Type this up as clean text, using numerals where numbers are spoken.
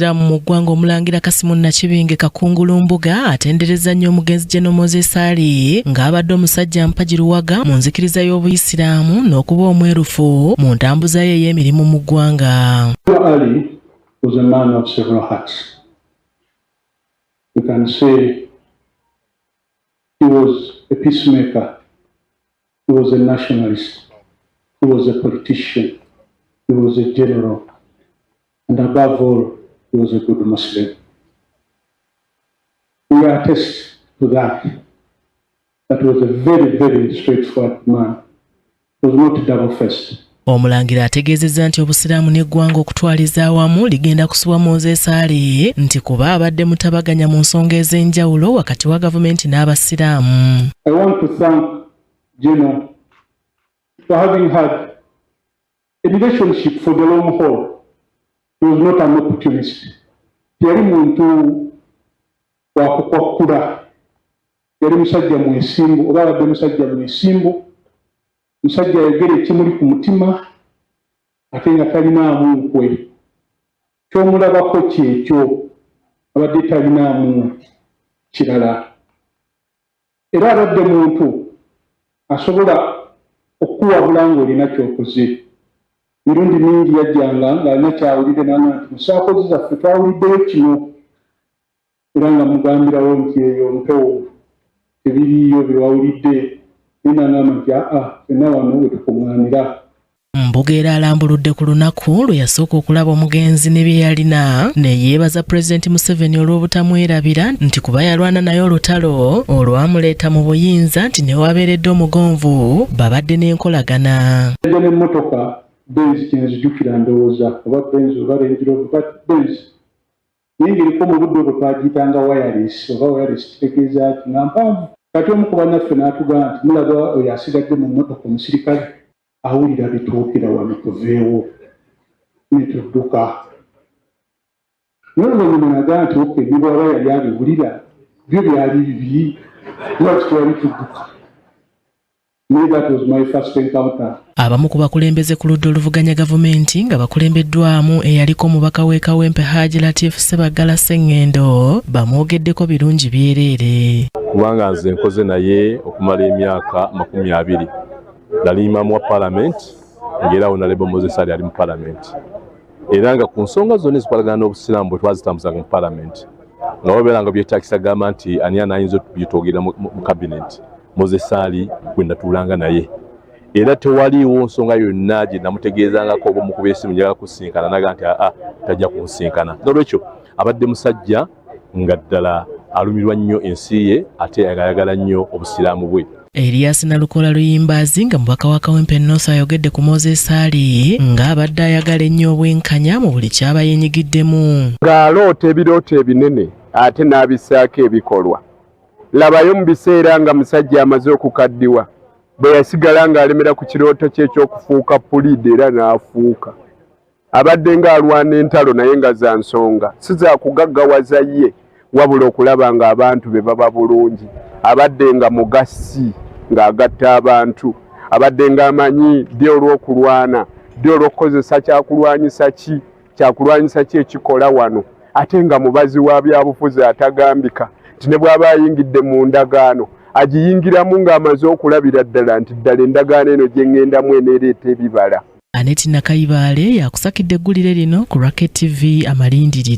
Mu ggwanga omulangira Kasimu Nakibinge Kakungulu Mbuga atendereza nnyo omugenzi General Moses Ali ng'abadde omusajja mpajiruwaga mu nzikiriza y'Obuyisiraamu n'okuba omwerufu mu ntambuza ye ey'emirimu mu ggwanga. Ali was a man of several hats. We can say he was a peacemaker, he was a nationalist, he was a politician, he was a general, and above all, he was a good Muslim. We attest to that. That was a very, very straightforward man. He was not double-faced. Omulangira ategeezezza nti Obusiraamu n'eggwanga okutwaliza awamu ligenda kusubwa Moses Ali nti kuba abadde mutabaganya mu nsonga ez'enjawulo wakati wa gavumenti n'Abasiraamu. I want to thank General for having had a relationship for the long haul. He was not an opportunist. Yali muntu wakukwakula. Yali musajja mwesimbu, oba abadde musajja mwesimbu. Musajja yagera ekimuli ku mutima ate nga talinaamu nkwe. Ky'omulabako kyekyo abadde talinaamu kirala. Era abadde muntu asobola okuwabula ng'olina ky'okoze. Mirundi mingi yajjanga ng'alina kyawulidde n'agamba nti musaakozi zaffe twawuliddeyo kino. Era nga mugambirawo nti eyo mpewo tebiriiyo bye wawulidde. N'agamba nti fenna wano we tukuŋŋaanira. Mbuga era alambuludde ku lunaku lwe yasooka okulaba omugenzi ne bye yalina ne yeebaza Pulezidenti Museveni olw'obutamwerabira nti kuba yalwana naye olutalo olwamuleeta mu buyinza nti ne wabeeredde omugonvu babadde n'enkolagana. N'emmotoka Benz kyenzijjukira ndowooza oba Benz oba Range Rover Benz naye ng'eriko mu budde obwo twagiyitanga wireless oba wireless kitegeeza ati nga mpanvu. Kati omu ku bannaffe n'atugamba nti mulaba oyo asigadde mu mmotoka omusirikale awulira bituukira wano tuveewo ne tudduka. Naye oluvannyuma n'agamba nti oke ebibaba yali abiwulira byo byali bibi lwaki twali tudduka. That was my first encounter. Abamu ku bakulembeze ku ludda oluvuganya gavumenti nga bakulembeddwamu eyaliko omubaka w'e Kawempe Haji Latif Sebagala Sengendo bamwogeddeko birungi byereere. Kubanga nze nkoze naye okumala emyaka 20. Nali imamu wa Parliament ng'era Honorable Moses Ali ali mu Parliament. Era nga ku nsonga zonna ezikwatagana n'Obusiraamu bwe twazitambuzaga mu Parliament nga wabeeranga byettakisa gamba nti ani anayinza okubitwogera mu Cabinet. Moses Ali gwe natuulanga naye. Era tewaliiwo nsonga yonna gye namutegeezangako oba mukuba essimu njagala kusinkana n'agamba nti tajja kunsinkana. N'olwekyo abadde musajja nga ddala alumirwa nnyo ensi ye ate ayagala nnyo Obusiraamu bwe. Elias Nalukola Luyimbazi nga mubaka wa Kawempe North ayogedde ku Moses Ali ng'abadde ayagala ennyo obwenkanya mu buli kyaba yenyigiddemu. Ng'aloota ebirooto ebinene ate n'abisaako ebikolwa. Labayo mu biseera nga musajja amaze okukaddiwa bwe yasigala ng'alemera ku kirooto kye ekyokufuuka puliida era n'afuuka. Abadde ng'alwana entalo naye nga za nsonga si za kugaggawaza ye wabula okulaba ng'abantu be baba bulungi. Abadde nga mugassi ng'agatta abantu. Abadde ng'amanyi ddi olw'okulwana ddi olw'okukozesa kyakulwanyisa ki ekikola wano ate nga mubazi wa byabufuzi atagambika. Ne bw'aba ayingidde mu ndagaano agiyingiramu ng'amaze okulabira ddala nti ddala endagaano eno gye ŋŋendamu eneereeta ebibala. Aneti Nakayibaale yakusakidde eggulire lino ku Racket TV Amalindirire.